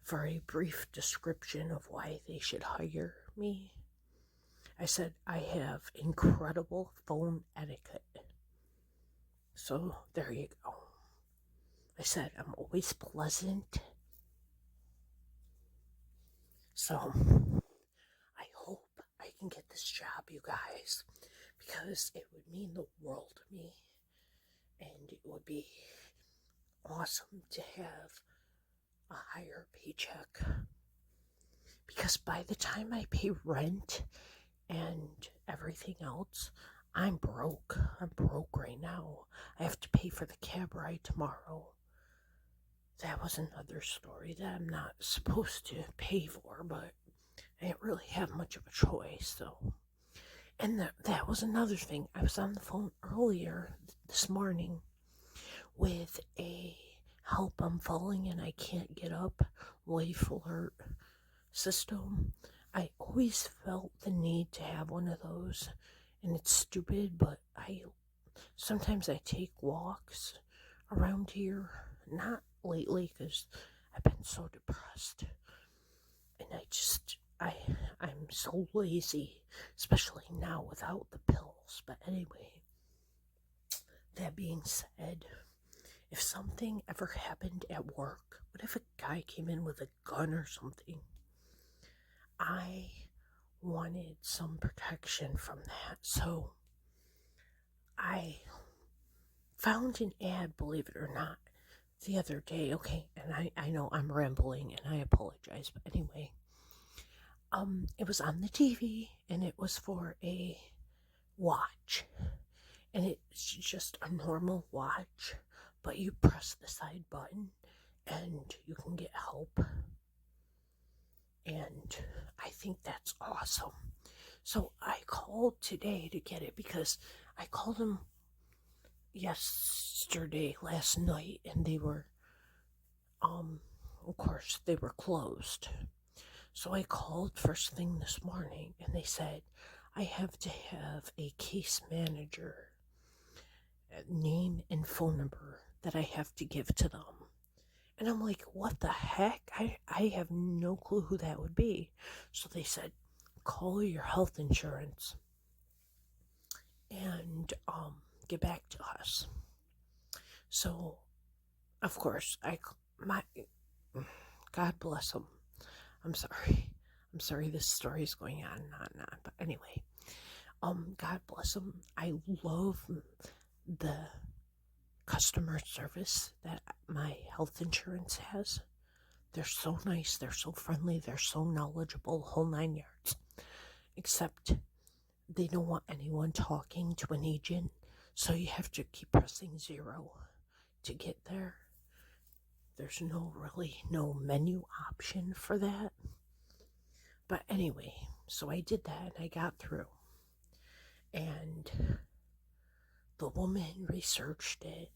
for a brief description of why they should hire me. I said I have incredible phone etiquette. So there you go. I said I'm always pleasant. So I hope I can get this job, you guys, because it would mean the world to me, and it would be awesome to have a higher paycheck. Because by the time I pay rent and everything else, I'm broke. I'm broke right now. I have to pay for the cab ride tomorrow. That was another story that I'm not supposed to pay for, but I didn't really have much of a choice, so. And that was another thing. I was on the phone earlier this morning with a help I'm falling and I can't get up life alert system. I always felt the need to have one of those, and it's stupid, but sometimes I take walks around here. Not lately because I've been so depressed, and I'm so lazy, especially now without the pills. But anyway, that being said, if something ever happened at work, what if a guy came in with a gun or something? I wanted some protection from that, so I found an ad, believe it or not, the other day. Okay, and I know I'm rambling and I apologize, but anyway, it was on the TV and it was for a watch, and it's just a normal watch, but you press the side button and you can get help, and I think that's awesome. So I called today to get it because I called them yesterday, last night, and they were, of course, they were closed. So I called first thing this morning and they said, I have to have a case manager name and phone number that I have to give to them. And I'm like, what the heck? I have no clue who that would be. So they said, call your health insurance and get back to us. So, of course, God bless them. I'm sorry this story is going on and on and on. But anyway, God bless them. I love the customer service that my health insurance has. They're so nice, they're so friendly, they're so knowledgeable, whole 9 yards. Except they don't want anyone talking to an agent, so you have to keep pressing 0 to get there. There's no menu option for that. But anyway, so I did that and I got through. And the woman researched it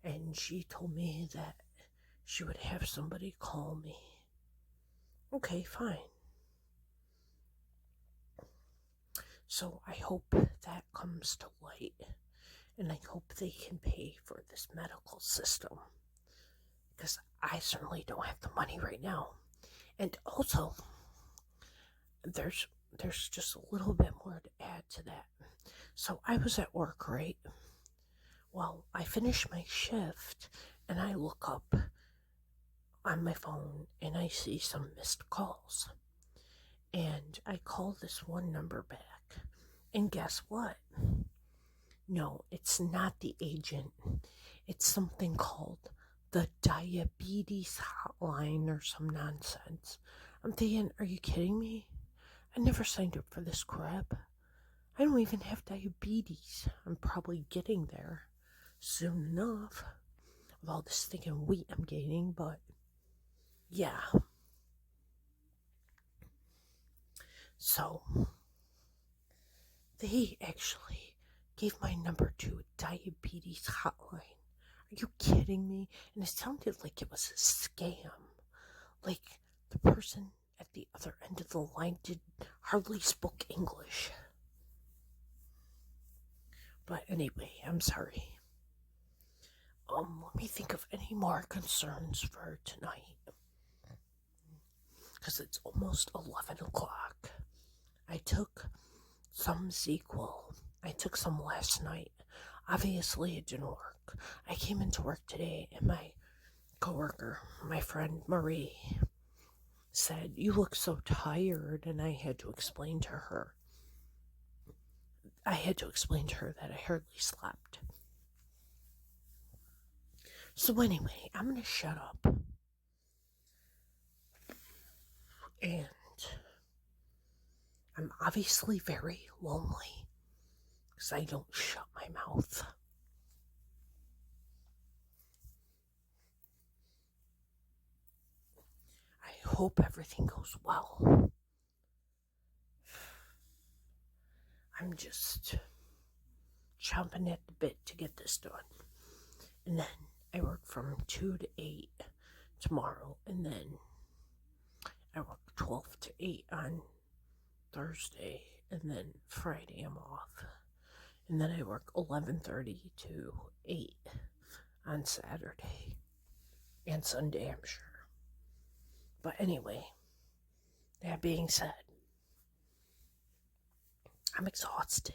and she told me that she would have somebody call me. Okay, fine. So I hope that comes to light, and I hope they can pay for this medical system, because I certainly don't have the money right now. And also, there's just a little bit more to add to that. So I was at work, right? Well, I finished my shift and I look up on my phone and I see some missed calls. And I call this one number back. And guess what? No, it's not the agent. It's something called the diabetes hotline or some nonsense. I'm thinking, are you kidding me? I never signed up for this crap. I don't even have diabetes. I'm probably getting there soon enough with all this stinking weight I'm gaining, but yeah. So they actually gave my number to a diabetes hotline. Are you kidding me? And it sounded like it was a scam. Like the person at the other end of the line hardly spoke English. But anyway, I'm sorry. Let me think of any more concerns for tonight. Because it's almost 11 o'clock. I took some ZzzQuil. I took some last night. Obviously, it didn't work. I came into work today and my coworker, my friend Marie, said, you look so tired, and I had to explain to her. I had to explain to her that I hardly slept. So anyway, I'm going to shut up. And I'm obviously very lonely because I don't shut my mouth. I hope everything goes well. I'm just chomping at the bit to get this done. And then I work from 2 to 8 tomorrow. And then I work 12 to 8 on Thursday. And then Friday I'm off. And then I work 11:30 to 8 on Saturday. And Sunday, I'm sure. But anyway, that being said, I'm exhausted.